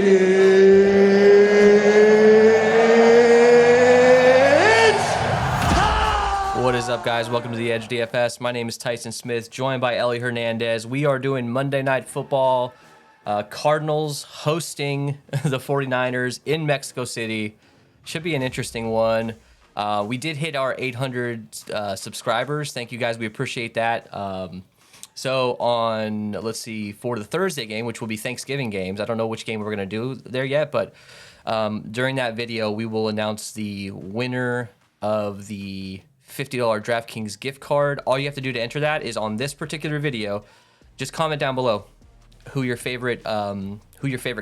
What is up, guys? Welcome to the Edge DFS. My name is Tyson Smith, joined by Ellie Hernandez. We are doing Monday Night Football. Cardinals hosting the 49ers in Mexico City. Should be an interesting one. We did hit our 800 subscribers. Thank you, guys. We appreciate that. So on, let's see, for the Thursday game, which will be Thanksgiving games, I don't know which game we're going to do there yet, but during that video, we will announce the winner of the $50 Draftkings gift card. All you have to do to enter that is on this particular video, just comment down below who your favorite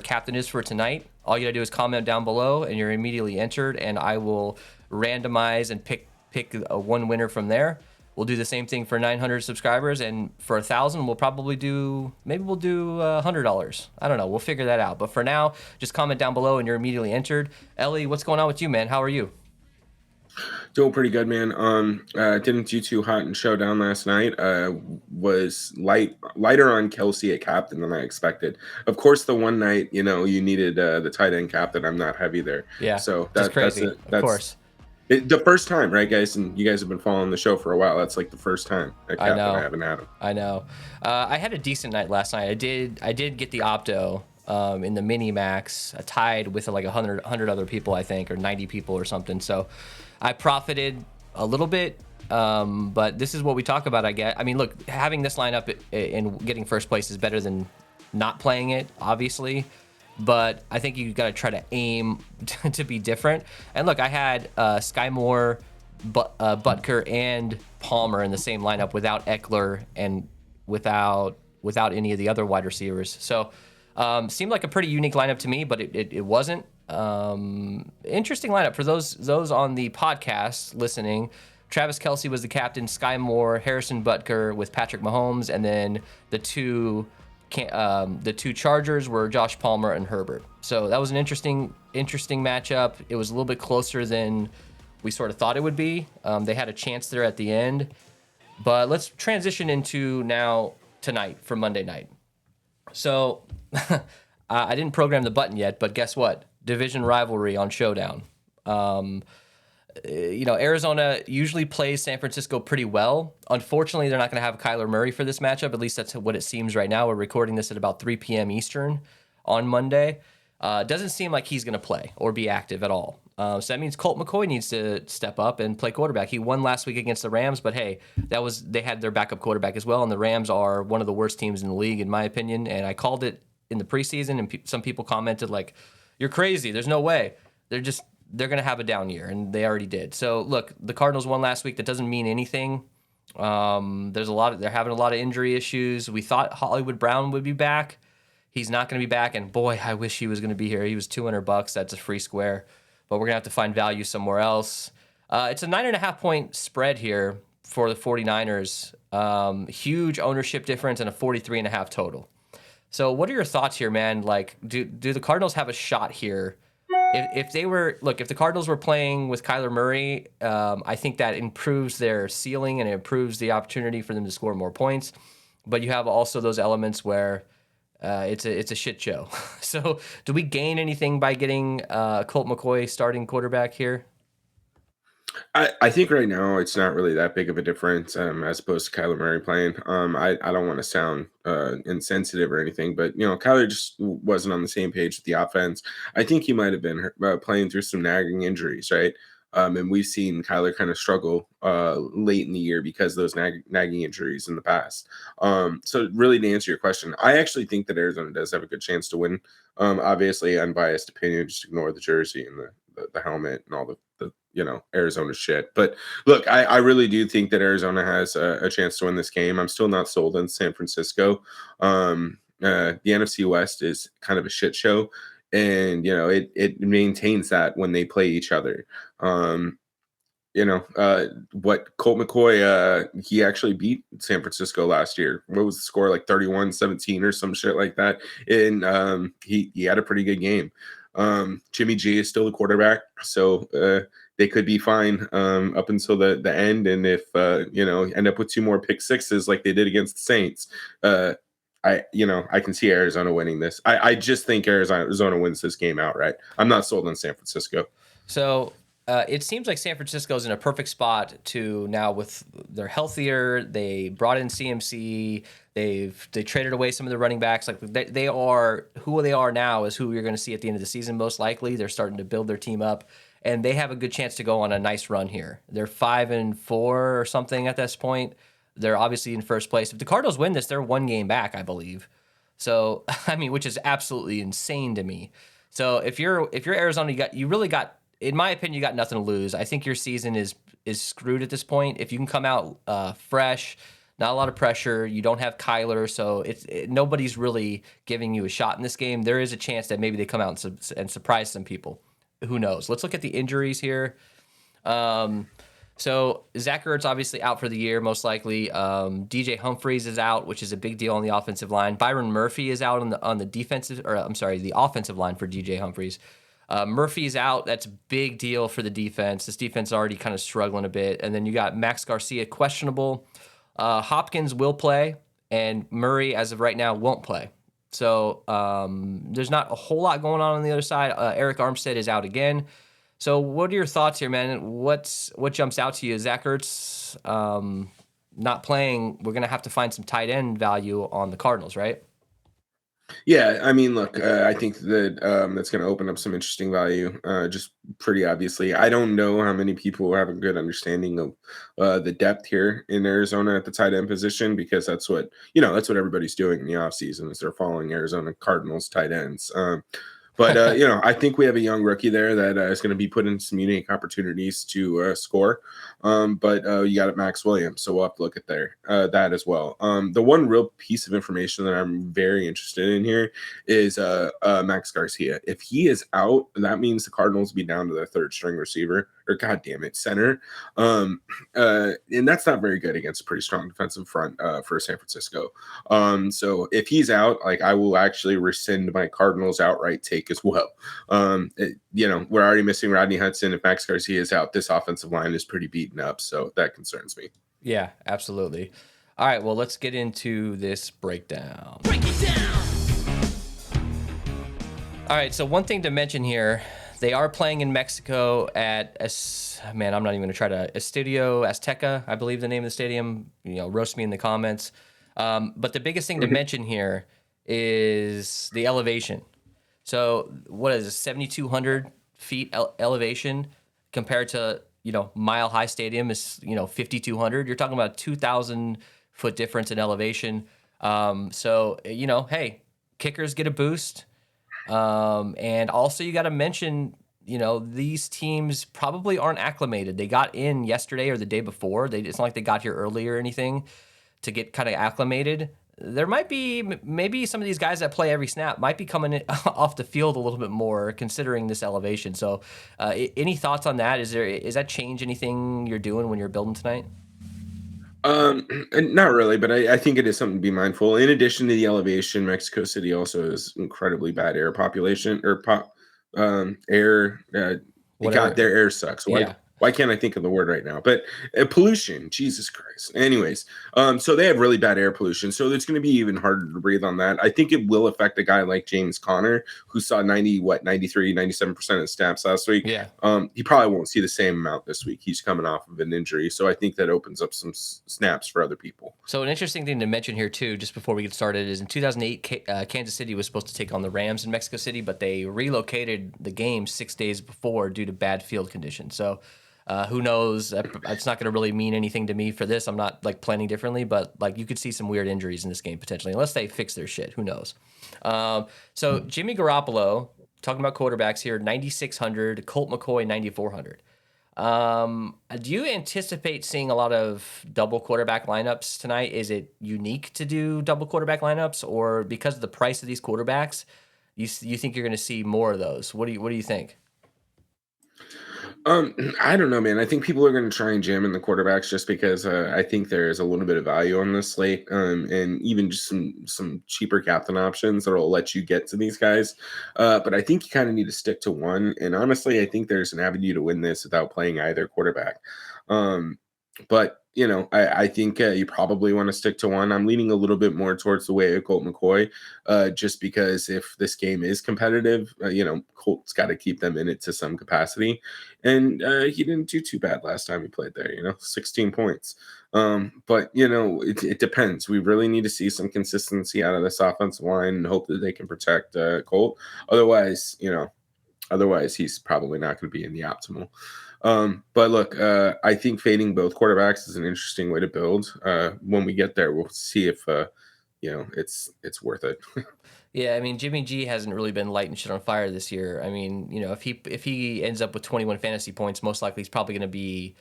captain is for tonight. All you gotta do is comment down below, and you're immediately entered. And I will randomize and pick one winner from there. We'll do the same thing for 900 subscribers, and for 1,000, we'll probably do $100. I don't know. We'll figure that out. But for now, just comment down below, and you're immediately entered. Ellie, what's going on with you, man? How are you? Doing pretty good, man. Didn't do too hot in Showdown last night. Was lighter on Kelsey at captain than I expected. Of course, the one night, you needed the tight end captain. I'm not heavy there. Yeah, so that's crazy. Of course. The first time, right, guys? And you guys have been following the show for a while. That's like the first time at captain I haven't had him. I know. I had a decent night last night. I did get the opto in the mini max, tied with like 100 other people, I think, or 90 people or something. So I profited a little bit, but this is what we talk about, I guess. I mean, look, having this lineup and getting first place is better than not playing it, obviously. But I think you got to try to aim to be different. And look, I had Sky Moore, Butker, and Palmer in the same lineup without Eckler and without any of the other wide receivers. So seemed like a pretty unique lineup to me, but it wasn't. Interesting lineup for those on the podcast listening. Travis Kelce was the captain, Sky Moore, Harrison Butker with Patrick Mahomes, and then the two Chargers were Josh Palmer and Herbert. So that was an interesting matchup. It was a little bit closer than we sort of thought it would be. They had a chance there at the end, but let's transition into now tonight for Monday night. So I didn't program the button yet, but guess what? Division rivalry on Showdown. Arizona usually plays San Francisco pretty well. Unfortunately, they're not going to have Kyler Murray for this matchup. At least that's what it seems right now. We're recording this at about 3 p.m. Eastern on Monday. Doesn't seem like he's going to play or be active at all. So that means Colt McCoy needs to step up and play quarterback. He won last week against the Rams, but hey, they had their backup quarterback as well, and the Rams are one of the worst teams in the league, in my opinion. And I called it in the preseason, and some people commented like, "You're crazy. There's no way." They're going to have a down year, and they already did. So look, the Cardinals won last week. That doesn't mean anything. They're having a lot of injury issues. We thought Hollywood Brown would be back. He's not going to be back, and boy, I wish he was going to be here. He was $200. That's a free square, but we're going to have to find value somewhere else. It's a 9.5 point spread here for the 49ers. Huge ownership difference and a 43.5 total. So what are your thoughts here, man? Like, do the Cardinals have a shot here? If the Cardinals were playing with Kyler Murray, I think that improves their ceiling and it improves the opportunity for them to score more points. But you have also those elements where it's a shit show. So do we gain anything by getting Colt McCoy starting quarterback here? I think right now it's not really that big of a difference as opposed to Kyler Murray playing. I don't want to sound insensitive or anything, but Kyler just wasn't on the same page with the offense. I think he might have been playing through some nagging injuries, right? And we've seen Kyler kind of struggle late in the year because of those nagging injuries in the past. So really, to answer your question, I actually think that Arizona does have a good chance to win. Obviously, unbiased opinion, just ignore the jersey and the helmet and all the Arizona shit. But look, I really do think that Arizona has a chance to win this game. I'm still not sold on San Francisco. The NFC West is kind of a shit show, and it maintains that when they play each other. What Colt McCoy, he actually beat San Francisco last year. What was the score? Like 31-17 or some shit like that. And he had a pretty good game. Jimmy G is still the quarterback, so they could be fine up until the end. And if end up with 2 more pick sixes like they did against the Saints, I can see Arizona winning this. I just think Arizona wins this game outright. I'm not sold on San Francisco. So it seems like San Francisco's in a perfect spot to now with they're healthier. They brought in CMC. They traded away some of the running backs. Like they are who they are now is who you're going to see at the end of the season most likely. They're starting to build their team up, and they have a good chance to go on a nice run here. They're 5-4 or something at this point. They're obviously in first place. If the Cardinals win this, they're 1 game back, I believe. So I mean, which is absolutely insane to me. So if you're Arizona, you really got, in my opinion, you got nothing to lose. I think your season is screwed at this point. If you can come out fresh, not a lot of pressure, you don't have Kyler, so nobody's really giving you a shot in this game. There is a chance that maybe they come out and surprise some people. Who knows? Let's look at the injuries here. So Zach Ertz obviously out for the year, most likely. DJ Humphries is out, which is a big deal on the offensive line. Byron Murphy is out on the defensive, or I'm sorry, the offensive line for DJ Humphries. Murphy's out. That's a big deal for the defense. This defense is already kind of struggling a bit. And then you got Max Garcia questionable. Hopkins will play, and Murray, as of right now, won't play. So there's not a whole lot going on the other side. Eric Armstead is out again. So what are your thoughts here, man? What jumps out to you? Zach Ertz not playing, we're going to have to find some tight end value on the Cardinals, right? Yeah, I mean, look, I think that that's going to open up some interesting value. Just pretty obviously, I don't know how many people have a good understanding of the depth here in Arizona at the tight end position, because that's what everybody's doing in the offseason is they're following Arizona Cardinals tight ends. But I think we have a young rookie there that is going to be put in some unique opportunities to score. But you got Max Williams, so we'll have to look at that as well. The one real piece of information that I'm very interested in here is Max Garcia. If he is out, that means the Cardinals will be down to their third string receiver, or center. And that's not very good against a pretty strong defensive front for San Francisco. So if he's out, like, I will actually rescind my Cardinals outright take as well. We're already missing Rodney Hudson. If Max Garcia is out, this offensive line is pretty beaten up, so that concerns me. Yeah, absolutely. All right, well, let's get into this breakdown. Break it down. All right, so one thing to mention here, they are playing in Mexico at I'm not even going to try to Estadio Azteca, I believe the name of the stadium. Roast me in the comments. But the biggest thing to mention here is the elevation. So what is it, 7,200 feet elevation compared to, Mile High Stadium is, 5,200. You're talking about 2,000 foot difference in elevation. So, hey, kickers get a boost. And also you got to mention, these teams probably aren't acclimated. They got in yesterday or the day before. It's not like they got here early or anything to get kind of acclimated. There might be maybe some of these guys that play every snap might be coming off the field a little bit more considering this elevation. So any thoughts on that? Is that change anything you're doing when you're building tonight? Not really, but I think it is something to be mindful. In addition to the elevation, Mexico City also has incredibly bad air population or air. God, their air sucks. Why can't I think of the word right now? But pollution, Jesus Christ. Anyways, so they have really bad air pollution. So it's going to be even harder to breathe on that. I think it will affect a guy like James Conner, who saw 93, 97% of snaps last week. Yeah. He probably won't see the same amount this week. He's coming off of an injury. So I think that opens up some snaps for other people. So an interesting thing to mention here, too, just before we get started, is in 2008, Kansas City was supposed to take on the Rams in Mexico City, but they relocated the game 6 days before due to bad field conditions. So who knows? It's not going to really mean anything to me for this. I'm not planning differently, but you could see some weird injuries in this game potentially, unless they fix their shit. Who knows? So Jimmy Garoppolo, talking about quarterbacks here, 9,600. Colt McCoy, 9,400. Do you anticipate seeing a lot of double quarterback lineups tonight? Is it unique to do double quarterback lineups, or because of the price of these quarterbacks, you think you're going to see more of those? What do you think? I don't know, man. I think people are going to try and jam in the quarterbacks just because I think there is a little bit of value on this slate, and even just some cheaper captain options that will let you get to these guys. But I think you kind of need to stick to one. And honestly, I think there's an avenue to win this without playing either quarterback. But, I think you probably want to stick to one. I'm leaning a little bit more towards the way of Colt McCoy, just because if this game is competitive, Colt's got to keep them in it to some capacity. And he didn't do too bad last time he played there, 16 points. But, it depends. We really need to see some consistency out of this offensive line and hope that they can protect Colt. Otherwise, he's probably not going to be in the optimal. But look, I think fading both quarterbacks is an interesting way to build. When we get there, we'll see if it's worth it. Yeah, I mean Jimmy G hasn't really been lighting shit on fire this year. I mean, if he ends up with 21 fantasy points, most likely he's probably going to be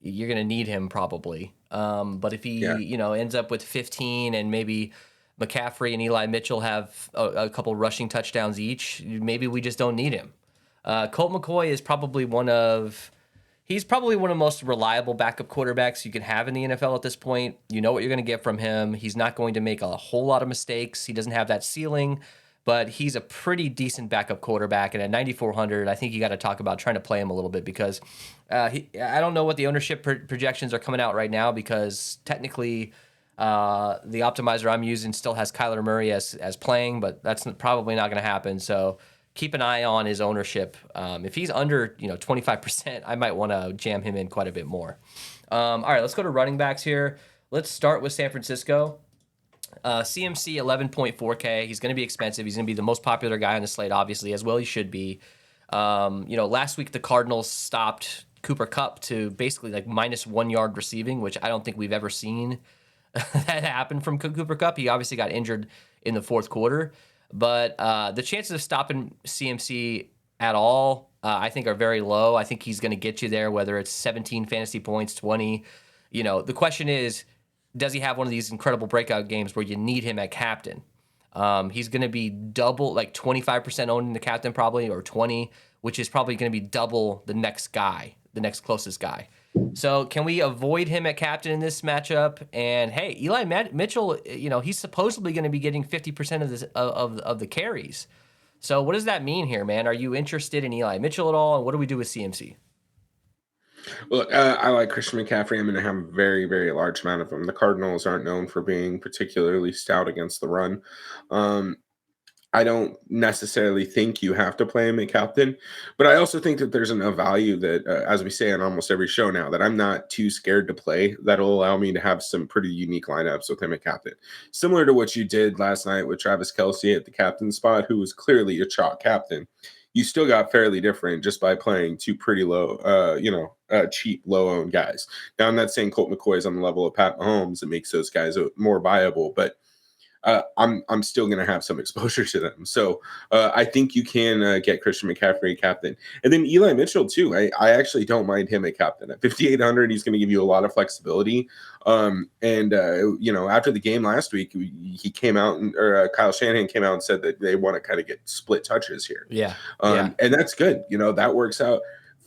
you're going to need him probably. But if he Yeah. ends up with 15 and maybe McCaffrey and Eli Mitchell have a couple rushing touchdowns each, maybe we just don't need him. Colt McCoy is probably he's probably one of the most reliable backup quarterbacks you can have in the NFL at this point. You know what you're going to get from him. He's not going to make a whole lot of mistakes. He doesn't have that ceiling, but he's a pretty decent backup quarterback. And at 9,400, I think you got to talk about trying to play him a little bit because I don't know what the ownership projections are coming out right now because technically the optimizer I'm using still has Kyler Murray as playing, but that's probably not going to happen. So keep an eye on his ownership. If he's under 25%, I might want to jam him in quite a bit more. All right, let's go to running backs here. Let's start with San Francisco. CMC 11.4K. He's going to be expensive. He's going to be the most popular guy on the slate, obviously, as well he should be. Last week the Cardinals stopped Cooper Kupp to basically like -1 yard receiving, which I don't think we've ever seen that happen from Cooper Kupp. He obviously got injured in the fourth quarter. But the chances of stopping CMC at all, I think, are very low. I think he's going to get you there, whether it's 17 fantasy points, 20. The question is, does he have one of these incredible breakout games where you need him at captain? He's going to be double, like 25% owning the captain probably, or 20, which is probably going to be double the next guy, the next closest guy. So can we avoid him at captain in this matchup? And hey, Eli Mitchell, he's supposedly going to be getting 50% of this of the carries. So what does that mean here, man? Are you interested in Eli Mitchell at all? And what do we do with CMC? Well, I like Christian McCaffrey. I'm going to have a very, very large amount of them. The Cardinals aren't known for being particularly stout against the run. Um, I don't necessarily think you have to play him at captain, but I also think that there's enough value that, as we say on almost every show now, that I'm not too scared to play. That'll allow me to have some pretty unique lineups with him at captain, similar to what you did last night with Travis Kelce at the captain spot, who was clearly a chalk captain. You still got fairly different just by playing two pretty low, cheap, low-owned guys. Now, I'm not saying Colt McCoy is on the level of Pat Mahomes. It makes those guys more viable, but I'm still going to have some exposure to them. So I think you can get Christian McCaffrey captain. And then Eli Mitchell, too. I actually don't mind him at captain. At 5,800, he's going to give you a lot of flexibility. After the game last week, he came out, or Kyle Shanahan came out and said that they want to kind of get split touches here. Yeah. And that's good. That works out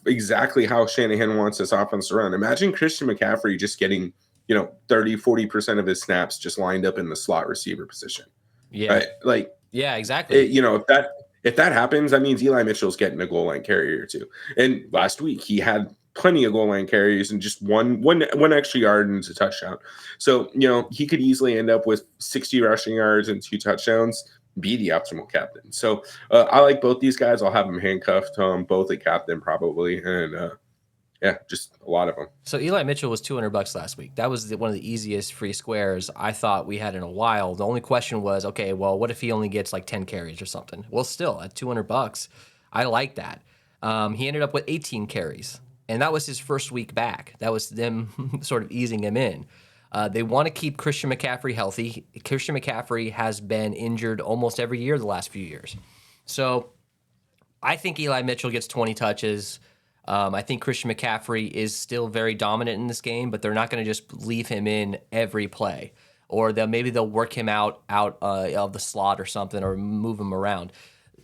exactly how Shanahan wants this offense to run. Imagine Christian McCaffrey just getting 30-40% of his snaps just lined up in the slot receiver position. Yeah. Right? Yeah, exactly. If that happens, that means Eli Mitchell's getting a goal line carry or two. And last week he had plenty of goal line carries and just one extra yard and it's a touchdown. So, he could easily end up with 60 rushing yards and 2 touchdowns, be the optimal captain. So I like both these guys. I'll have them handcuffed, both at captain probably. And yeah, just a lot of them. So Eli Mitchell was $200 last week. That was one of the easiest free squares I thought we had in a while. The only question was, okay, well, what if he only gets like 10 carries or something? Well, still at $200, I like that. He ended up with 18 carries, and that was his first week back. That was them sort of easing him in. They want to keep Christian McCaffrey healthy. Christian McCaffrey has been injured almost every year the last few years. So I think Eli Mitchell gets 20 touches. I think Christian McCaffrey is still very dominant in this game, but they're not going to just leave him in every play, or maybe they'll work him out of the slot or something, or move him around.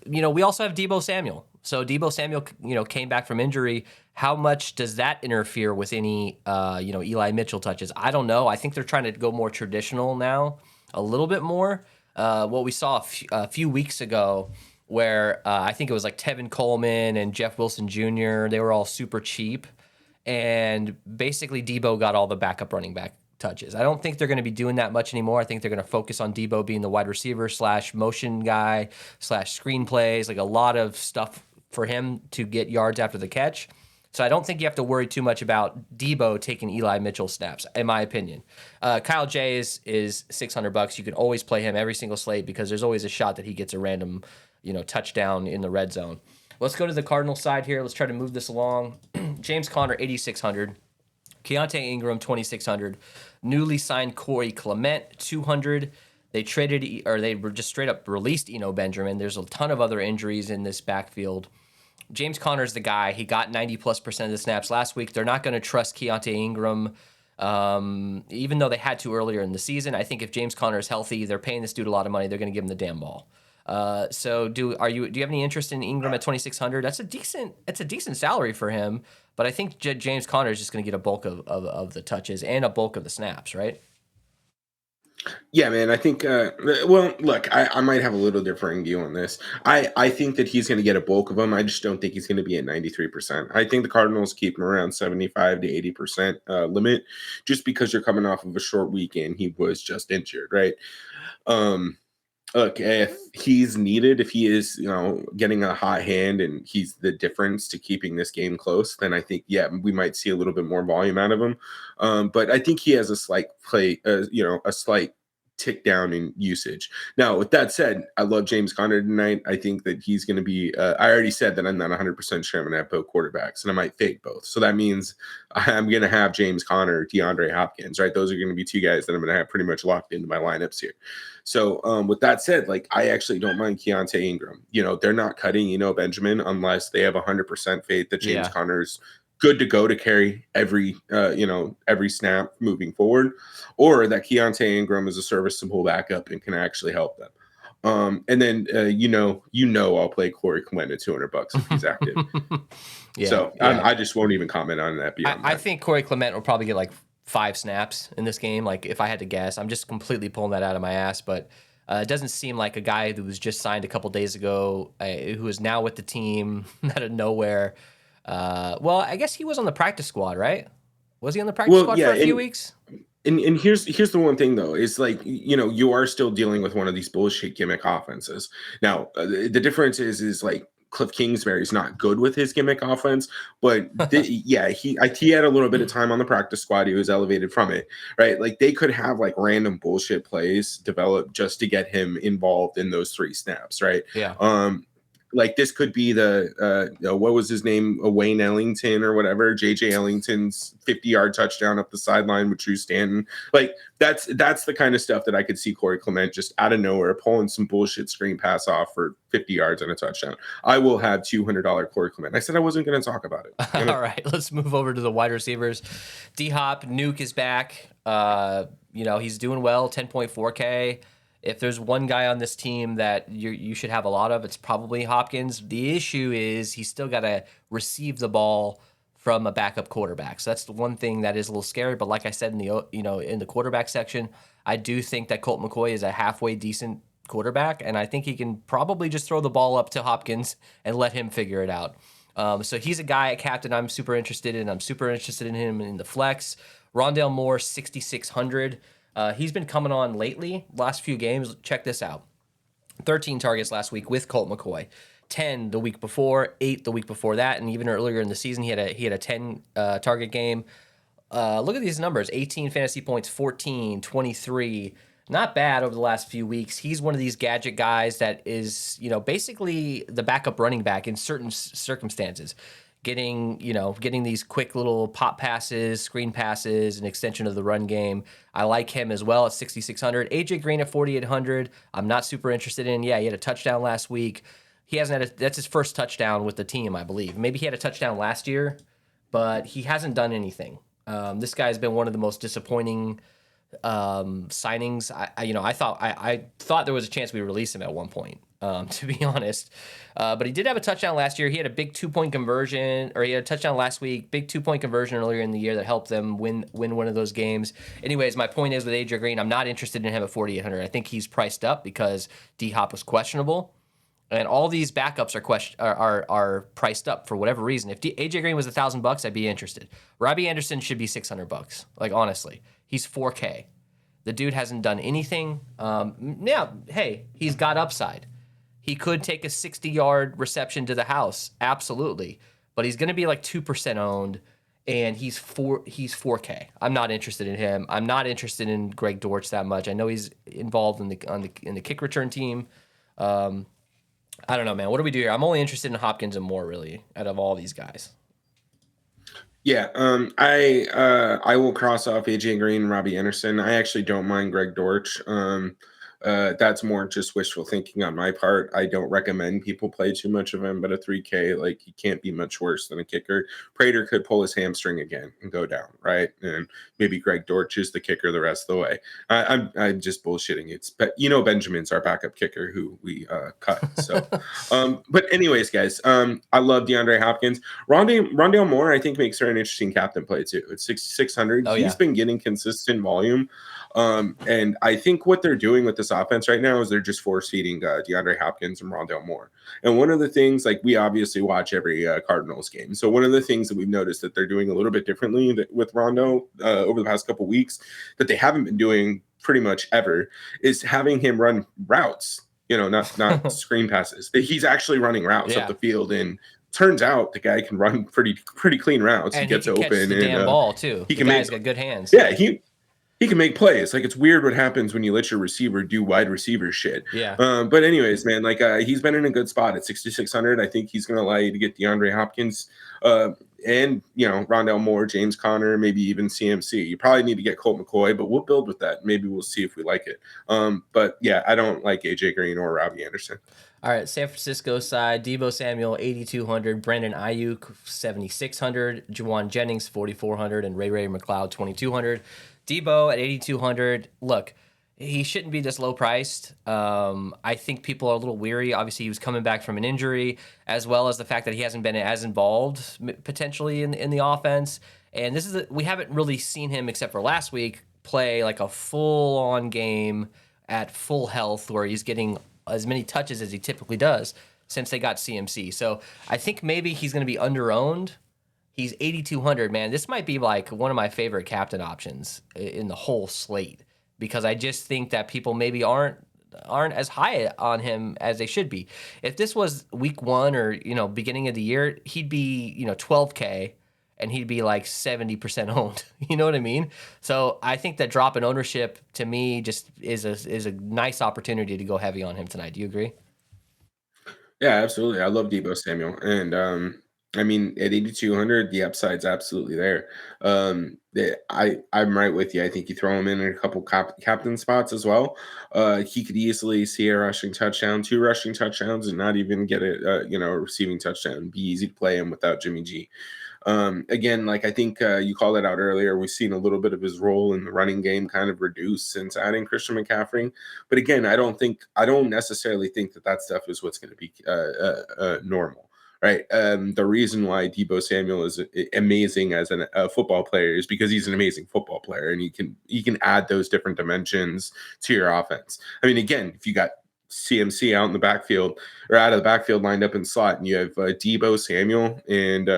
We also have Deebo Samuel. So Deebo Samuel, came back from injury. How much does that interfere with any, Eli Mitchell touches? I don't know. I think they're trying to go more traditional now, a little bit more. What we saw a few weeks ago, where I think it was like Tevin Coleman and Jeff Wilson Jr., they were all super cheap. and basically Debo got all the backup running back touches. I don't think they're going to be doing that much anymore. I think they're going to focus on Debo being the wide receiver / motion guy / screenplays, like a lot of stuff for him to get yards after the catch. So I don't think you have to worry too much about Debo taking Eli Mitchell snaps, in my opinion. Kyle J is $600. You can always play him every single slate because there's always a shot that he gets a random, touchdown in the red zone. Let's go to the Cardinals side here. Let's try to move this along. James Conner, 8,600. Keontae Ingram, 2,600. Newly signed Corey Clement, 200. They were just straight up released Eno Benjamin. There's a ton of other injuries in this backfield. James Conner's the guy. He got 90+% of the snaps last week. They're not going to trust Keontae Ingram, even though they had to earlier in the season. I think if James Conner is healthy, they're paying this dude a lot of money. They're going to give him the damn ball. So do you have any interest in Ingram at 2,600? It's a decent salary for him, but I think James Conner is just going to get a bulk of the touches and a bulk of the snaps, right? Yeah, man. I think. Well, look, I might have a little differing view on this. I think that he's going to get a bulk of them. I just don't think he's going to be at 93%. I think the Cardinals keep him around 75 to 80% limit, just because you're coming off of a short weekend. He was just injured, right? Look, if he's needed, if he is, getting a hot hand and he's the difference to keeping this game close, then I think, yeah, we might see a little bit more volume out of him. But I think he has a slight a slight tick down in usage. Now, with that said, I love James Conner tonight. I think that he's going to be, I already said that I'm not 100% sure I'm going to have both quarterbacks, and I might fade both. So that means I'm going to have James Conner, DeAndre Hopkins, right? Those are going to be two guys that I'm going to have pretty much locked into my lineups here. So with that said, like, I actually don't mind Keontae Ingram. They're not cutting, Benjamin, unless they have 100% faith that James Conner's good to go to carry every snap moving forward, or that Keontae Ingram is a serviceable backup and can actually help them. And then I'll play Corey Clement at $200 if he's active. I just won't even comment on that beyond that. I think Corey Clement will probably get like 5 snaps in this game. Like, if I had to guess, I'm just completely pulling that out of my ass, but it doesn't seem like a guy who was just signed a couple days ago, who is now with the team out of nowhere. Well, I guess he was on the practice squad, right? Was he on the practice squad for a few weeks? And here's the one thing, though, is like, you are still dealing with one of these bullshit gimmick offenses. Now, the difference is like Cliff Kingsbury's not good with his gimmick offense, but he had a little bit of time on the practice squad. He was elevated from it, right? Like, they could have like random bullshit plays developed just to get him involved in those 3 snaps, right? Yeah. Like, this could be the what was his name, Wayne Ellington or whatever, JJ Ellington's 50-yard touchdown up the sideline with Drew Stanton. Like, that's the kind of stuff that I could see Corey Clement just out of nowhere pulling some bullshit screen pass off for 50 yards and a touchdown. I will have $200 Corey Clement. I said I wasn't going to talk about it. All right, let's move over to the wide receivers. D-Hop, Nuke is back. He's doing well, 10.4K. If there's one guy on this team that you should have a lot of, it's probably Hopkins. The issue is he's still got to receive the ball from a backup quarterback. So that's the one thing that is a little scary. But like I said in the quarterback section, I do think that Colt McCoy is a halfway decent quarterback, and I think he can probably just throw the ball up to Hopkins and let him figure it out. So he's a guy at captain I'm super interested in. I'm super interested in him in the flex. Rondale Moore, 6,600. He's been coming on lately, last few games. Check this out. 13 targets last week with Colt McCoy. 10 the week before, 8 the week before that, and even earlier in the season, he had a 10 target game. Look at these numbers. 18 fantasy points, 14, 23. Not bad over the last few weeks. He's one of these gadget guys that is, basically the backup running back in certain circumstances. Getting these quick little pop passes, screen passes, an extension of the run game. I like him as well at 6,600. AJ Green at 4,800. I'm not super interested in. Yeah, he had a touchdown last week. He hasn't had that's his first touchdown with the team, I believe. Maybe he had a touchdown last year, but he hasn't done anything. This guy's been one of the most disappointing signings. I thought there was a chance we release him at one point. To be honest. But he did have a touchdown last year. He had a big 2-point conversion, or he had a touchdown last week, big 2-point conversion earlier in the year that helped them win one of those games. Anyways, my point is with AJ Green, I'm not interested in him at 4,800. I think he's priced up because D-Hop was questionable. And all these backups are priced up for whatever reason. If AJ Green was $1,000, I'd be interested. Robbie Anderson should be $600. Like honestly, he's 4K. The dude hasn't done anything. Yeah, hey, he's got upside. He could take a 60-yard reception to the house, absolutely. But he's going to be like 2% owned, and he's 4K. I'm not interested in him. I'm not interested in Greg Dortch that much. I know he's involved in the kick return team. I don't know, man. What do we do here? I'm only interested in Hopkins and Moore, really, out of all these guys. Yeah, I will cross off AJ Green and Robbie Anderson. I actually don't mind Greg Dortch. That's more just wishful thinking on my part. I don't recommend people play too much of him, but a 3K, like he can't be much worse than a kicker. Prater could pull his hamstring again and go down, right? And maybe Greg Dortch is the kicker the rest of the way. I'm just bullshitting. Benjamin's our backup kicker who we cut. So, but anyways, guys, I love DeAndre Hopkins. Rondale Moore, I think, makes her an interesting captain play too. It's 6,600. Oh, He's been getting consistent volume. And I think what they're doing with this offense right now is they're just force feeding DeAndre Hopkins and Rondale Moore. And one of the things, like we obviously watch every Cardinals game. So one of the things that we've noticed that they're doing a little bit differently with Rondo over the past couple of weeks that they haven't been doing pretty much ever is having him run routes, not screen passes. He's actually running routes up the field, and turns out the guy can run pretty clean routes. And he gets open catch the damn ball too. He's got good hands. Yeah, he can make plays. Like, it's weird what happens when you let your receiver do wide receiver shit. Yeah. But anyways, man, like he's been in a good spot at 6,600. I think he's going to allow you to get DeAndre Hopkins and, Rondale Moore, James Conner, maybe even CMC. You probably need to get Colt McCoy, but we'll build with that. Maybe we'll see if we like it. But yeah, I don't like AJ Green or Robbie Anderson. All right, San Francisco side, Deebo Samuel, 8,200, Brandon Ayuk, 7,600, Juwan Jennings, 4,400, and Ray McLeod, 2,200. Deebo at 8,200. Look, he shouldn't be this low priced. I think people are a little weary. Obviously, he was coming back from an injury, as well as the fact that he hasn't been as involved potentially in the offense. And we haven't really seen him, except for last week, play like a full-on game at full health where he's getting as many touches as he typically does since they got CMC. So I think maybe he's going to be under-owned. He's 8,200, man. This might be like one of my favorite captain options in the whole slate, because I just think that people maybe aren't as high on him as they should be. If this was week one or, beginning of the year, he'd be, 12K and he'd be like 70% owned. You know what I mean? So I think that drop in ownership to me just is a nice opportunity to go heavy on him tonight. Do you agree? Yeah, absolutely. I love Deebo Samuel. And at 8,200, the upside's absolutely there. I'm right with you. I think you throw him in a couple captain spots as well. He could easily see a rushing touchdown, 2 rushing touchdowns, and not even get a receiving touchdown. Be easy to play him without Jimmy G. Again, like I think you called it out earlier, we've seen a little bit of his role in the running game kind of reduce since adding Christian McCaffrey. But again, I don't necessarily think that stuff is what's going to be normal. Right. The reason why Deebo Samuel is amazing as a football player is because he's an amazing football player, and he can add those different dimensions to your offense. I mean, again, if you got CMC out in the backfield or out of the backfield lined up in slot, and you have Deebo Samuel and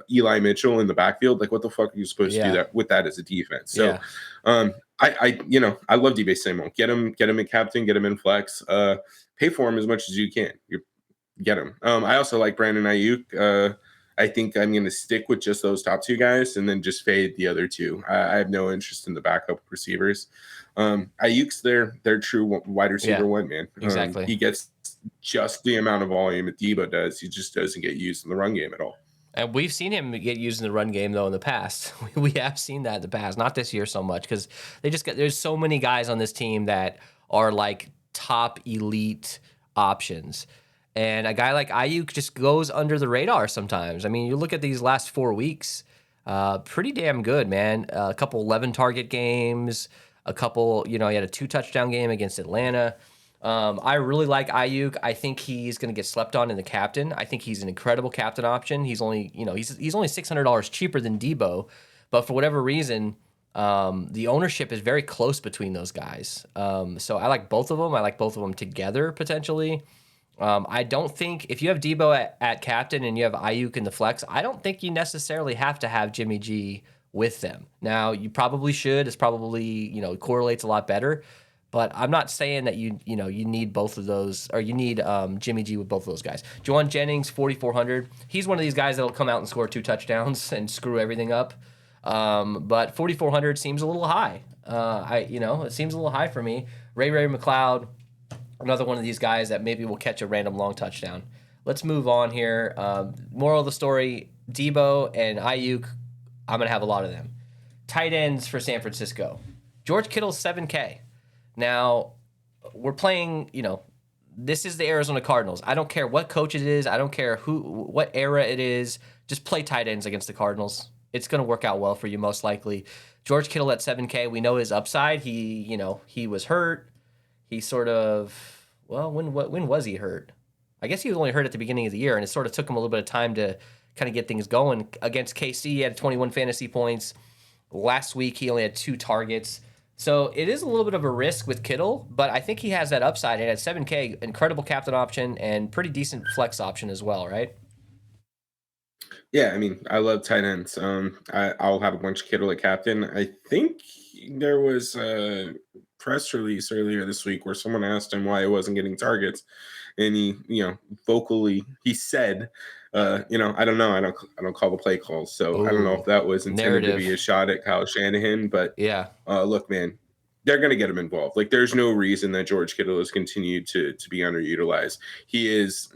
Eli Mitchell in the backfield, like what the fuck are you supposed to do that with that as a defense? So I love Deebo Samuel. Get him in captain, get him in flex, pay for him as much as you can. Get him. I also like Brandon Ayuk. I think I'm going to stick with just those top 2 guys and then just fade the other 2. I have no interest in the backup receivers. Ayuk's their true wide receiver one, man. Exactly. He gets just the amount of volume that Deebo does. He just doesn't get used in the run game at all. And we've seen him get used in the run game, though, in the past. We have seen that in the past. Not this year so much, because there's so many guys on this team that are like top elite options. And a guy like Ayuk just goes under the radar sometimes. I mean, you look at these last 4 weeks, pretty damn good, man. A couple 11-target games, a couple, he had a 2-touchdown game against Atlanta. I really like Ayuk. I think he's going to get slept on in the captain. I think he's an incredible captain option. He's only, he's only $600 cheaper than Deebo, but for whatever reason, the ownership is very close between those guys. So I like both of them. I like both of them together potentially. I don't think if you have Debo at captain and you have Ayuk in the flex, I don't think you necessarily have to have Jimmy G with them. Now you probably should. It's probably correlates a lot better, but I'm not saying that you need both of those or you need Jimmy G with both of those guys. Juwan Jennings 4,400. He's one of these guys that'll come out and score 2 touchdowns and screw everything up. But 4,400 seems a little high. It seems a little high for me. Ray McLeod, another one of these guys that maybe will catch a random long touchdown. Let's move on here. Moral of the story, Debo and Ayuk, I'm going to have a lot of them. Tight ends for San Francisco. George Kittle, 7K. Now, we're playing, this is the Arizona Cardinals. I don't care what coach it is. I don't care what era it is. Just play tight ends against the Cardinals. It's going to work out well for you, most likely. George Kittle at 7K. We know his upside. He was hurt. He sort of, when was he hurt? I guess he was only hurt at the beginning of the year, and it sort of took him a little bit of time to kind of get things going. Against KC, he had 21 fantasy points. Last week, he only had 2 targets. So it is a little bit of a risk with Kittle, but I think he has that upside. And at 7K, incredible captain option and pretty decent flex option as well, right? Yeah, I mean, I love tight ends. I'll have a bunch of Kittle at captain. I think there was a press release earlier this week where someone asked him why he wasn't getting targets, and he, vocally he said, I don't know, I don't call the play calls, so I don't know if that was intended to be a shot at Kyle Shanahan, but yeah, look, man. They're going to get him involved. Like, there's no reason that George Kittle has continued to be underutilized. He is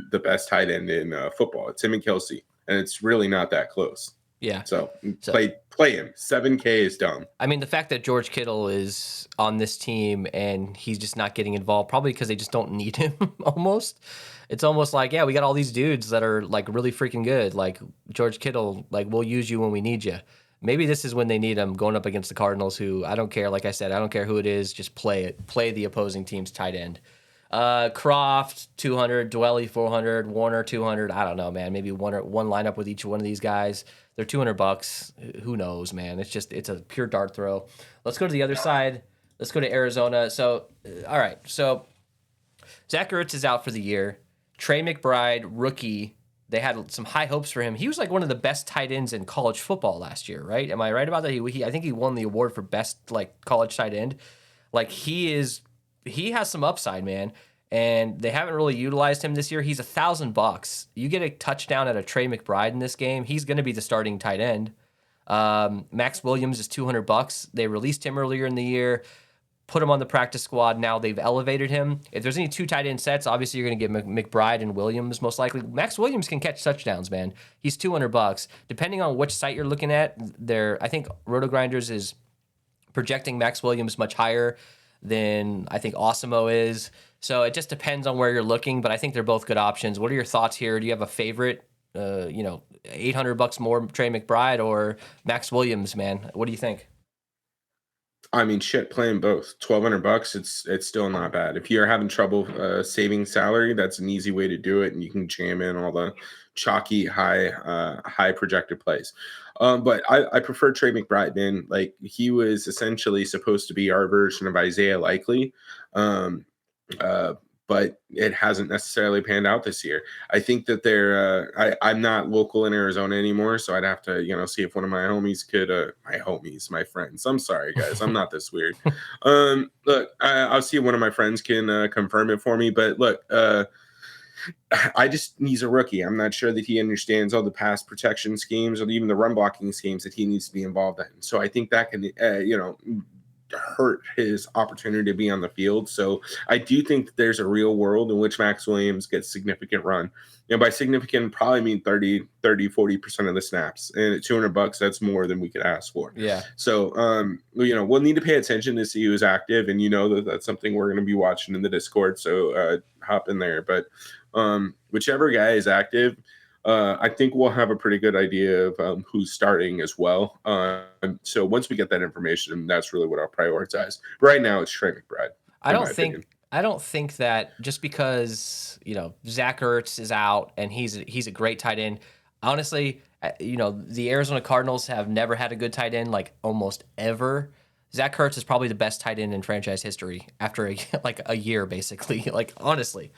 the best tight end in football. It's him and Kelsey, and it's really not that close. Yeah. So play him. 7K is dumb. I mean, the fact that George Kittle is on this team and he's just not getting involved, probably because they just don't need him almost. It's almost like, yeah, we got all these dudes that are like really freaking good. Like George Kittle, like we'll use you when we need you. Maybe this is when they need him going up against the Cardinals, who I don't care. Like I said, I don't care who it is. Just play it. Play the opposing team's tight end. Croft 200, Dwelly 400, Warner 200. I don't know, man. Maybe one lineup with each one of these guys. They're $200. Who knows, man? It's a pure dart throw. Let's go to the other side. Let's go to Arizona. So, all right. So, Zach Ertz is out for the year. Trey McBride, rookie. They had some high hopes for him. He was like one of the best tight ends in college football last year, right? Am I right about that? I think he won the award for best like college tight end. Like he has some upside, man. And they haven't really utilized him this year. He's $1,000. You get a touchdown at a Trey McBride in this game, he's going to be the starting tight end. Max Williams is $200. They released him earlier in the year, put him on the practice squad. Now they've elevated him. If there's any 2 tight end sets, obviously you're going to get McBride and Williams most likely. Max Williams can catch touchdowns, man. He's $200. Depending on which site you're looking at, I think RotoGrinders is projecting Max Williams much higher than I think Osimo is. So it just depends on where you're looking, but I think they're both good options. What are your thoughts here? Do you have a favorite? $800 more Trey McBride or Max Williams, man? What do you think? I mean, shit, playing both. $1,200, it's still not bad. If you're having trouble saving salary, that's an easy way to do it, and you can jam in all the chalky high projected plays. But I prefer Trey McBride, man. Like he was essentially supposed to be our version of Isaiah Likely. But it hasn't necessarily panned out this year. I think that I'm not local in Arizona anymore, so I'd have to, see if one of my homies could, my friends. I'm sorry, guys. I'm not this weird. Look, I'll see if one of my friends can confirm it for me. But look, he's a rookie. I'm not sure that he understands all the pass protection schemes or even the run blocking schemes that he needs to be involved in. So I think that can, hurt his opportunity to be on the field. So I do think that there's a real world in which Max Williams gets significant run. By significant, probably mean 40% of the snaps. And at $200, that's more than we could ask for. Yeah. So, we'll need to pay attention to see who's active. And that's something we're going to be watching in the Discord. So hop in there. But whichever guy is active, I think we'll have a pretty good idea of who's starting as well. So once we get that information, that's really what I'll prioritize. Right now, it's Trey McBride. I don't think that just because Zach Ertz is out and he's a great tight end. Honestly, the Arizona Cardinals have never had a good tight end like almost ever. Zach Ertz is probably the best tight end in franchise history after a year, basically. Like, honestly.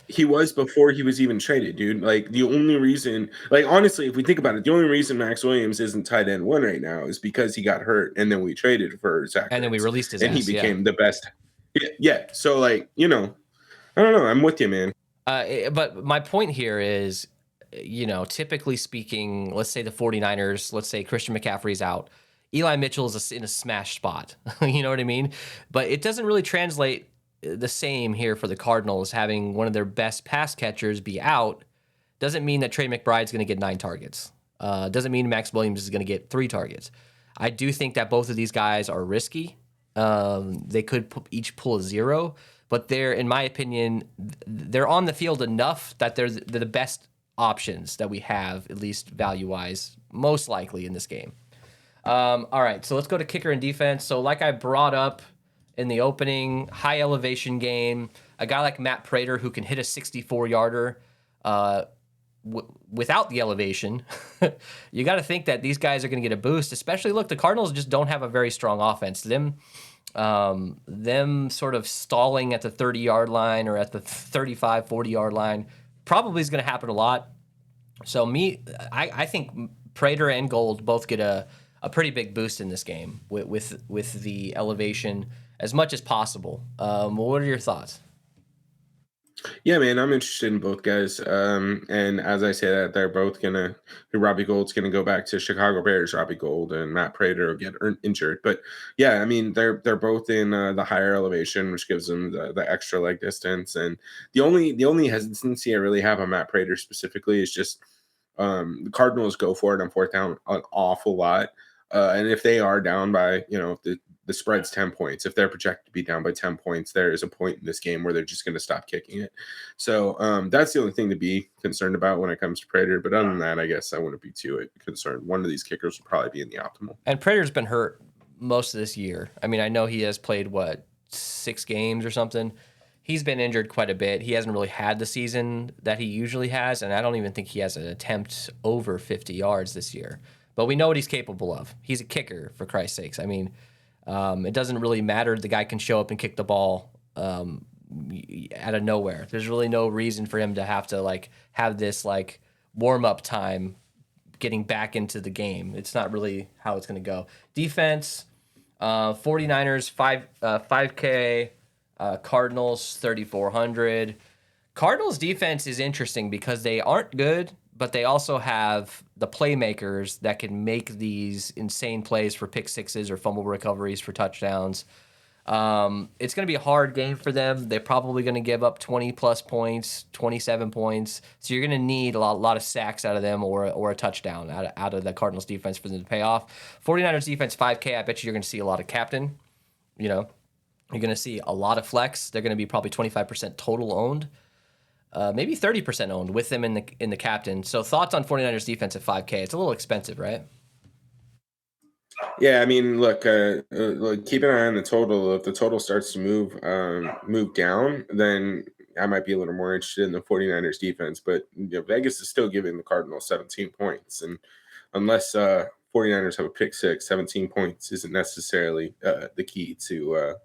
He was before he was even traded, dude. Like, the only reason, like, honestly, if we think about it, the only reason Max Williams isn't tight end 1 right now is because he got hurt, and then we traded for Zach And then we Ertz, released his and he ass, became the best. Yeah. So, like, I don't know. I'm with you, man. But my point here is, typically speaking, let's say the 49ers, let's say Christian McCaffrey's out. Eli Mitchell is in a smash spot. You know what I mean? But it doesn't really translate the same here for the Cardinals. Having one of their best pass catchers be out doesn't mean that Trey McBride's going to get 9 targets. Doesn't mean Max Williams is going to get 3 targets. I do think that both of these guys are risky. They could each pull a 0, but they're, in my opinion, they're on the field enough that they're the best options that we have, at least value-wise, most likely in this game. All right, so let's go to kicker and defense. So like I brought up in the opening, high elevation game, a guy like Matt Prater who can hit a 64-yarder without the elevation. You got to think that these guys are going to get a boost, especially, look, the Cardinals just don't have a very strong offense. Them sort of stalling at the 30-yard line or at the 35, 40-yard line probably is going to happen a lot. So I think Prater and Gold both get a pretty big boost in this game with the elevation as much as possible. What are your thoughts? Yeah, man, I'm interested in both guys. And as I say that, they're both Robbie Gold's gonna go back to Chicago Bears, Robbie Gold, and Matt Prater will get injured. But yeah, I mean, they're both in the higher elevation, which gives them the extra leg distance. And the only hesitancy I really have on Matt Prater specifically is just the Cardinals go for it on 4th down an awful lot. And if they are down by, if the spread's 10 points, if they're projected to be down by 10 points, there is a point in this game where they're just going to stop kicking it. So that's the only thing to be concerned about when it comes to Prater. But other than that, I guess I wouldn't be too concerned. One of these kickers will probably be in the optimal. And Prater's been hurt most of this year. I mean, I know he has played, 6 games or something. He's been injured quite a bit. He hasn't really had the season that he usually has, and I don't even think he has an attempt over 50 yards this year. But we know what he's capable of. He's a kicker, for Christ's sakes. I mean, it doesn't really matter. The guy can show up and kick the ball out of nowhere. There's really no reason for him to have to have this warm-up time getting back into the game. It's not really how it's going to go. Defense, 49ers, 5K, Cardinals, 3,400. Cardinals defense is interesting because they aren't good, but they also have the playmakers that can make these insane plays for pick sixes or fumble recoveries for touchdowns. It's going to be a hard game for them. They're probably going to give up 20-plus points, 27 points. So you're going to need a lot of sacks out of them or a touchdown out of the Cardinals defense for them to pay off. 49ers defense, 5K, I bet you're going to see a lot of captain. You're going to see a lot of flex. They're going to be probably 25% total owned. Maybe 30% owned with them in the captain. So thoughts on 49ers defense at 5K? It's a little expensive, right? Yeah, I mean, look, keep an eye on the total. If the total starts to move down, then I might be a little more interested in the 49ers defense. But Vegas is still giving the Cardinals 17 points. And unless 49ers have a pick six, 17 points isn't necessarily the key to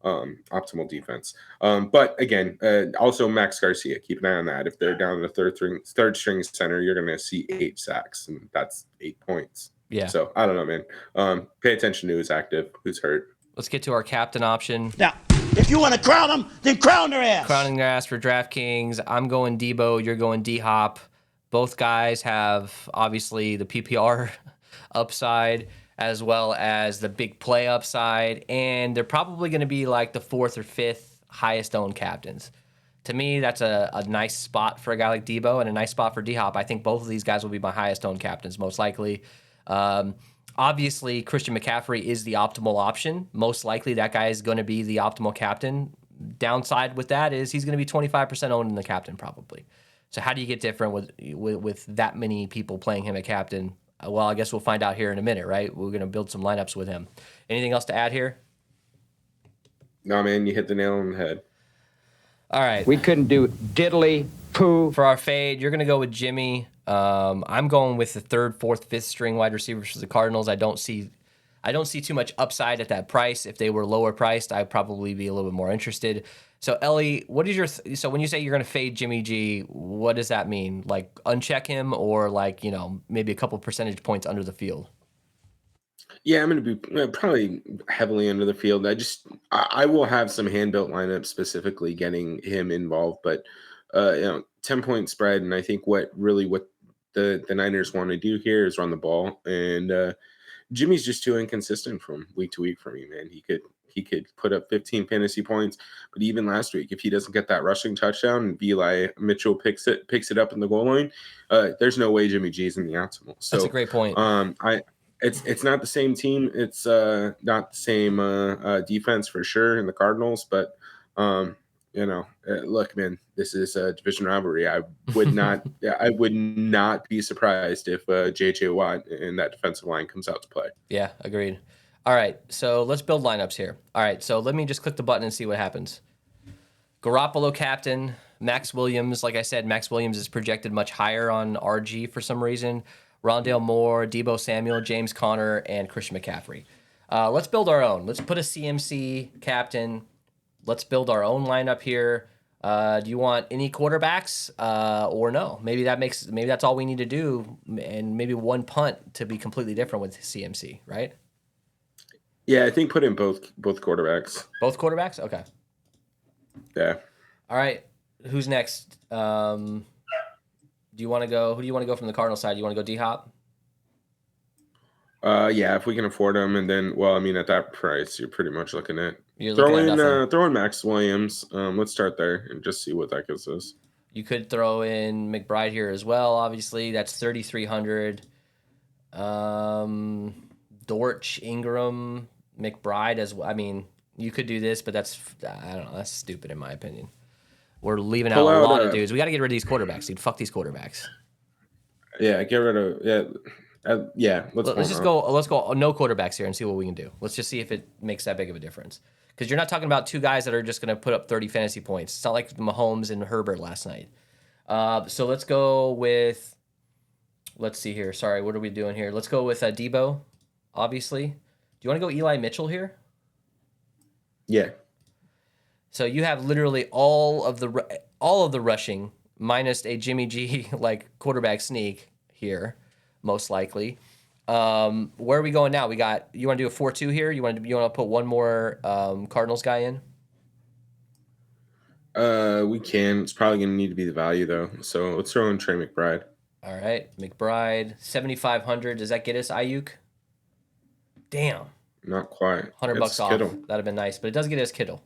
optimal defense. But again, also Max Garcia, keep an eye on that. If they're down in the third string center, you're going to see 8 sacks, and that's 8 points. Yeah. So I don't know, man. Pay attention to who's active, who's hurt. Let's get to our captain option. Now, if you want to crown them, then crown their ass. Crowning their ass for DraftKings. I'm going Debo. You're going D-Hop. Both guys have, obviously, the PPR upside as well as the big play upside, and they're probably going to be like the 4th or 5th highest owned captains. To me, that's a nice spot for a guy like Debo and a nice spot for D-Hop. I think both of these guys will be my highest owned captains, most likely. Obviously, Christian McCaffrey is the optimal option. Most likely, that guy is going to be the optimal captain. Downside with that is he's going to be 25% owned in the captain, probably. So how do you get different with that many people playing him at captain? Well, I guess we'll find out here in a minute, right? We're going to build some lineups with him. Anything else to add here? No, man, you hit the nail on the head. All right. We couldn't do diddly poo. For our fade, you're going to go with Jimmy. I'm going with the 3rd, 4th, 5th string wide receivers for the Cardinals. I don't see I don't see too much upside at that price. If they were lower priced, I'd probably be a little bit more interested. So Ellie, what is your so when you say you're going to fade Jimmy G, what does that mean? Like uncheck him, or like, you know, maybe a couple percentage points under the field? Yeah, I'm going to be probably heavily under the field. I will have some hand built lineups specifically getting him involved, but 10-point spread, and I think what the Niners want to do here is run the ball, and Jimmy's just too inconsistent from week to week for me, man. He could put up 15 fantasy points, but even last week, if he doesn't get that rushing touchdown and Eli Mitchell picks it up in the goal line, there's no way Jimmy G's in the optimal. So That's a great point. It's not the same team. It's not the same defense for sure in the Cardinals, but look, man, this is a division rivalry. I would not be surprised if JJ Watt and that defensive line comes out to play. Yeah, agreed. All right, so let's build lineups here. All right, so let me just click the button and see what happens. Garoppolo captain, Max Williams. Like I said, Max Williams is projected much higher on RG for some reason. Rondale Moore, Deebo Samuel, James Conner, and Christian McCaffrey. Let's build our own. Let's put a CMC captain. Let's build our own lineup here. Do you want any quarterbacks or no? Maybe that's all we need to do, and maybe one punt to be completely different with CMC, right? Yeah, I think put in both quarterbacks. Both quarterbacks? Okay. Yeah. All right. Who's next? Do you want to go? Who do you want to go from the Cardinal side? Do you want to go D-Hop? Yeah, if we can afford them, and then, well, I mean, at that price, you're pretty much looking at throw in Max Williams. Let's start there and just see what that gives us. You could throw in McBride here as well. Obviously, that's 3,300. Dortch, Ingram, McBride as well. I mean, you could do this, but I don't know. That's stupid in my opinion. We're leaving out a lot of dudes. We got to get rid of these quarterbacks, dude. Fuck these quarterbacks. Yeah, get rid of Let's just go. Let's go. No quarterbacks here and see what we can do. Let's just see if it makes that big of a difference. Because you're not talking about two guys that are just going to put up 30 fantasy points. It's not like Mahomes and Herbert last night. So let's go with. Let's see here. Sorry, what are we doing here? Let's go with Deebo. Obviously, do you want to go Eli Mitchell here? Yeah. So you have literally all of the rushing minus a Jimmy G like quarterback sneak here, most likely. Where are we going now? You want to do a 4-2 here? You want to put one more Cardinals guy in? We can. It's probably going to need to be the value though. So let's throw in Trey McBride. All right, McBride, 7,500. Does that get us Ayuk? Damn. Not quite. $100 off. Kittle. That'd have been nice, but it does get us Kittle.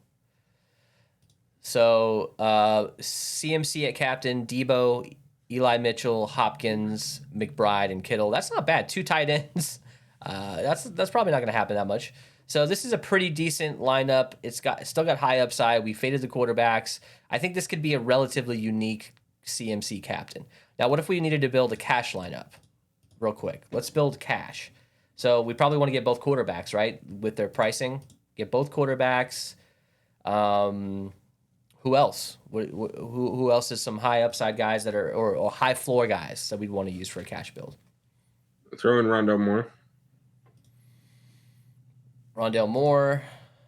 So CMC at captain, Deebo, Eli Mitchell, Hopkins, McBride, and Kittle. That's not bad. 2 tight ends. That's probably not going to happen that much. So this is a pretty decent lineup. It's still got high upside. We faded the quarterbacks. I think this could be a relatively unique CMC captain. Now, what if we needed to build a cash lineup? Real quick. Let's build cash. So we probably want to get both quarterbacks, right? With their pricing. Get both quarterbacks. Who else? Who else is some high upside guys that are or high floor guys that we'd want to use for a cash build? Throw in Rondale Moore. Rondale Moore,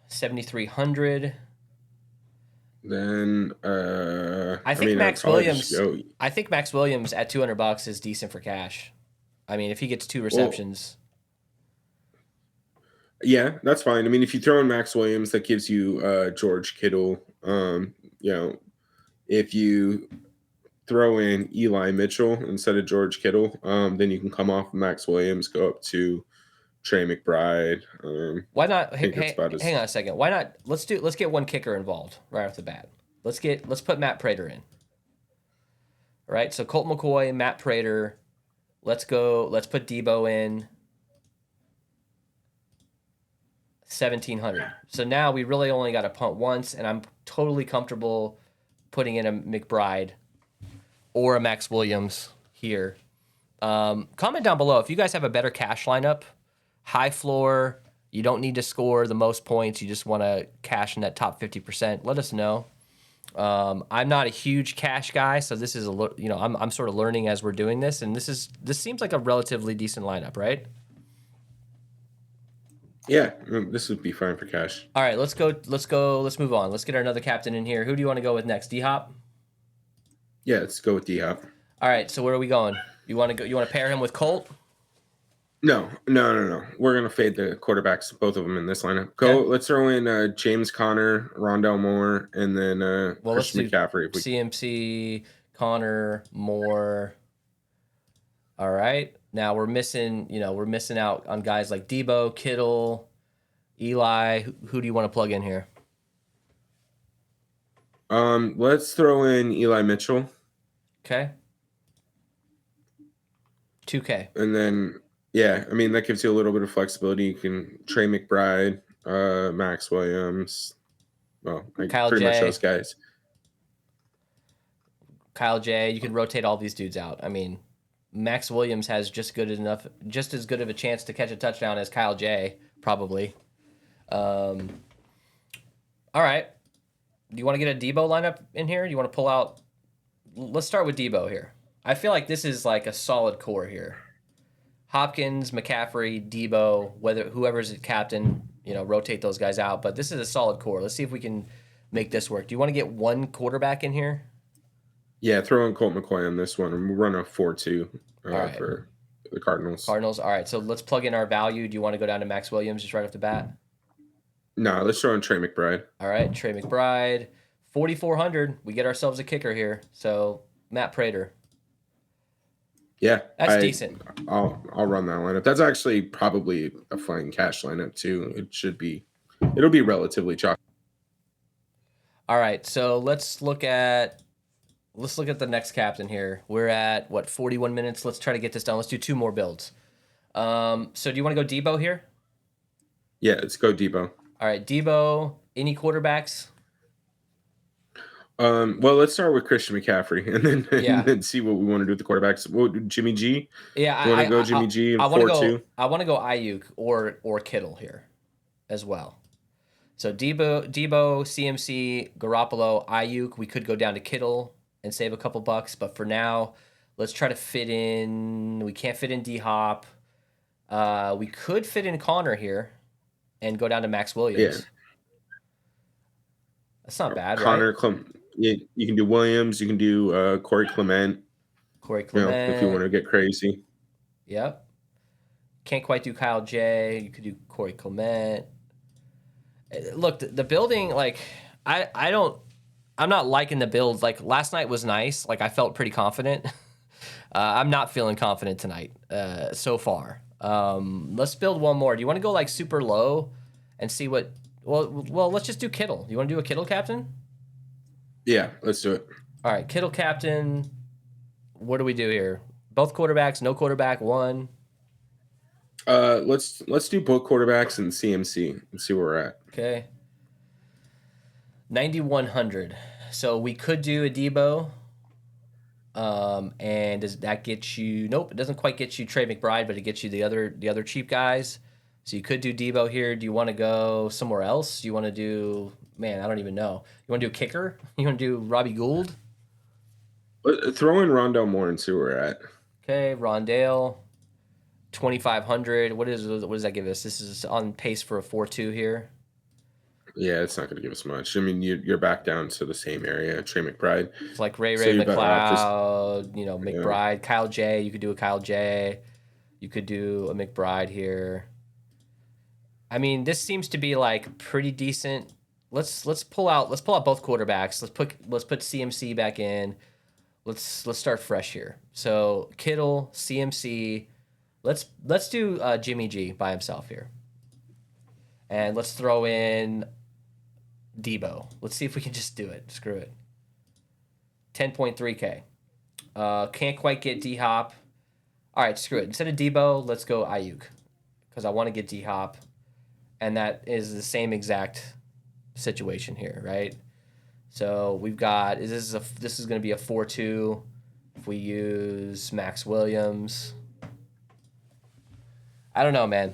7,300. Then I think Max Williams. I think Max Williams at $200 is decent for cash. I mean, if he gets 2 receptions. Yeah, that's fine. I mean, if you throw in Max Williams, that gives you George Kittle. If you throw in Eli Mitchell instead of George Kittle, then you can come off Max Williams, go up to Trey McBride. Why not? Hang on a second. Why not? Let's get one kicker involved right off the bat. Let's put Matt Prater in. All right. So Colt McCoy, Matt Prater. Let's put Deebo in. 1,700. So now we really only got to punt once, and I'm totally comfortable putting in a McBride or a Max Williams here. Comment down below if you guys have a better cash lineup, high floor. You don't need to score the most points. You just want to cash in that top 50%. Let us know. I'm not a huge cash guy, so this is I'm sort of learning as we're doing this, and this seems like a relatively decent lineup, right? Yeah, this would be fine for cash. All right, let's move on. Let's get another captain in here. Who do you want to go with next? D-Hop? Yeah, let's go with D-Hop. All right, so where are we going? You want to pair him with Colt? No. We're gonna fade the quarterbacks, both of them in this lineup. Okay. Let's throw in James Conner, Rondell Moore, and then Well, let's Christian do McCaffrey. CMC, Connor, Moore. All right. Now we're missing out on guys like Debo, Kittle, Eli. Who do you want to plug in here? Let's throw in Eli Mitchell. Okay. 2K. And then, yeah, I mean, that gives you a little bit of flexibility. You can Trey McBride, Max Williams, Kyle pretty J. much those guys. Kyle J. You can rotate all these dudes out. I mean, Max Williams has just as good of a chance to catch a touchdown as Kyle J. Probably. All right. Do you want to get a Debo lineup in here? Do you want to pull out? Let's start with Debo here. I feel like this is like a solid core here. Hopkins, McCaffrey, Debo, whoever's the captain, rotate those guys out. But this is a solid core. Let's see if we can make this work. Do you want to get one quarterback in here? Yeah, throw in Colt McCoy on this one, and we'll run a 4-2 right. for the Cardinals. Cardinals. All right, so let's plug in our value. Do you want to go down to Max Williams just right off the bat? No, let's throw in Trey McBride. All right, Trey McBride, 4,400. We get ourselves a kicker here. So Matt Prater. Yeah, That's decent. I'll run that lineup. That's actually probably a fine cash lineup too. It'll be relatively chalky. All right, so let's look at the next captain here. We're at 41 minutes. Let's try to get this done. Let's do 2 more builds. So do you want to go Debo here? Yeah, let's go Debo. All right, Debo. Any quarterbacks? Well, let's start with Christian McCaffrey and then see what we want to do with the quarterbacks. Jimmy G? Yeah, I want to go Jimmy G and 4-2. I want to go Ayuk or Kittle here as well. So Debo, CMC, Garoppolo, Ayuk. We could go down to Kittle and save a couple bucks, but for now, let's try to fit in. We can't fit in D-Hop. We could fit in Connor here and go down to Max Williams. Yeah. That's not bad, Connor, right? you can do Williams. You can do Corey Clement. If you want to get crazy. Yep. Can't quite do Kyle J. You could do Corey Clement. Look, the building, like, I'm not liking the build. Like, last night was nice. Like, I felt pretty confident. I'm not feeling confident tonight so far. Let's build one more. Do you want to go, like, super low and see what... Well, let's just do Kittle. You want to do a Kittle captain? Yeah, let's do it. All right, Kittle captain. What do we do here? Both quarterbacks, no quarterback, one. Let's do both quarterbacks and CMC and see where we're at. Okay. 9,100. So we could do a Debo. And does that get you? Nope, it doesn't quite get you Trey McBride, but it gets you the other cheap guys. So you could do Debo here. Do you want to go somewhere else? Do you want to do? Man, I don't even know. You want to do a kicker? You want to do Robbie Gould? Throw in Rondell Moore and see where we're at. Okay, Rondale, 2,500. What does that give us? This is on pace for a 4-2 here. Yeah, it's not going to give us much. I mean, you're back down to the same area. Trey McBride. It's like Ray McLeod, McBride, Kyle J. You could do a Kyle J. You could do a McBride here. I mean, this seems to be like pretty decent. Let's pull out both quarterbacks. Let's put CMC back in. Let's start fresh here. So Kittle, CMC. Let's do Jimmy G by himself here. And let's throw in Debo. Let's see if we can just do it. Screw it. 10.3K. Can't quite get D-Hop. All right, screw it. Instead of Debo, let's go Ayuk. Because I want to get D-Hop. And that is the same exact situation here, right? So we've got... This is going to be a 4-2 if we use Max Williams. I don't know, man.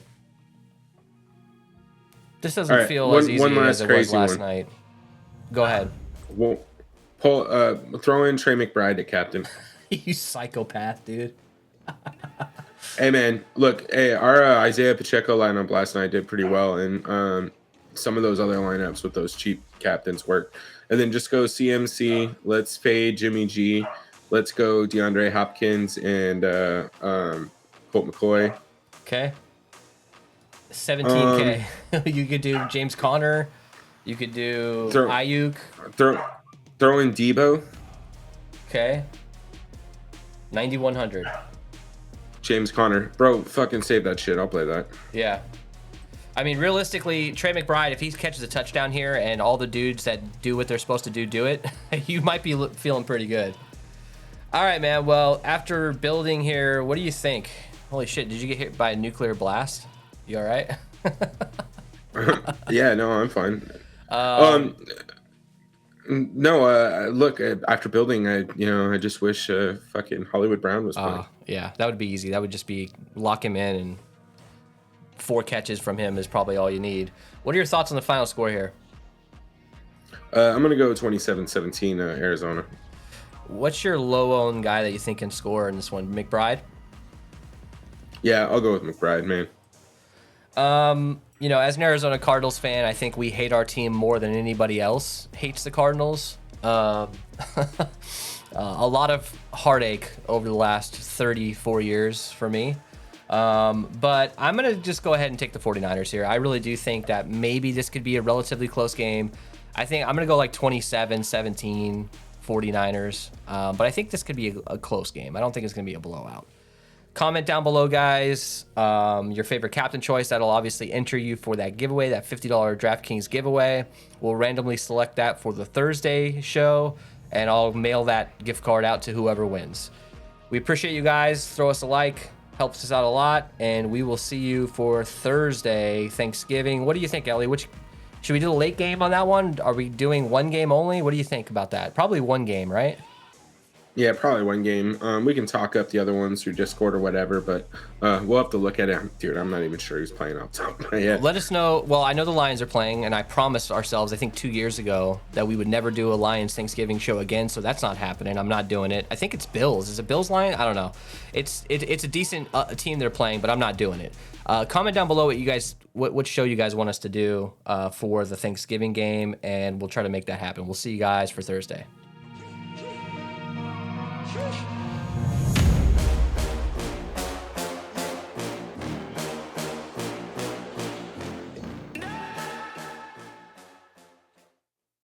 This doesn't feel as easy as it was last night. Go ahead. Well, throw in Trey McBride to captain. You psychopath, dude. Hey man, look, hey, our Isaiah Pacheco lineup last night did pretty well, and some of those other lineups with those cheap captains worked. And then just go CMC. Let's fade Jimmy G. Let's go DeAndre Hopkins and Colt McCoy. Okay. 17K. Um, You could do James Conner. You could do Throw- Ayuk. throw in Debo, Okay. 9,100. James Conner, bro. Fucking save that shit. I'll play that. Yeah. I mean, realistically, Trey McBride, if he catches a touchdown here and all the dudes that do what they're supposed to do it, you might be feeling pretty good. All right, man. Well, after building here, what do you think? Holy shit, did you get hit by a nuclear blast? You all right? Yeah, no, I'm fine. No, look, after building, I just wish fucking Hollywood Brown was playing. Yeah, that would be easy. That would just be lock him in, and 4 catches from him is probably all you need. What are your thoughts on the final score here? I'm gonna go 27-17 Arizona. What's your low-owned guy that you think can score in this one? McBride? Yeah, I'll go with McBride, man. As an Arizona Cardinals fan, I think we hate our team more than anybody else hates the Cardinals. A lot of heartache over the last 34 years for me. But I'm going to just go ahead and take the 49ers here. I really do think that maybe this could be a relatively close game. I think I'm going to go like 27-17 49ers. But I think this could be a close game. I don't think it's going to be a blowout. Comment down below, guys, your favorite captain choice. That'll obviously enter you for that giveaway, that $50 Draftkings giveaway. We'll randomly select that for the Thursday show, and I'll mail that gift card out to whoever wins. We appreciate you guys. Throw us a like. Helps us out a lot, and we will see you for Thursday, Thanksgiving. What do you think, Ellie? Should we do a late game on that one? Are we doing one game only? What do you think about that? Probably one game, right? Yeah, probably one game. We can talk up the other ones through Discord or whatever, but we'll have to look at it. Dude, I'm not even sure who's playing off the top of my head. Let us know. Well, I know the Lions are playing, and I promised ourselves, I think 2 years ago, that we would never do a Lions Thanksgiving show again, so that's not happening. I'm not doing it. I think it's Bills. Is it Bills Lions? I don't know. It's a decent team they're playing, but I'm not doing it. Comment down below what show you guys want us to do for the Thanksgiving game, and we'll try to make that happen. We'll see you guys for Thursday. Shush.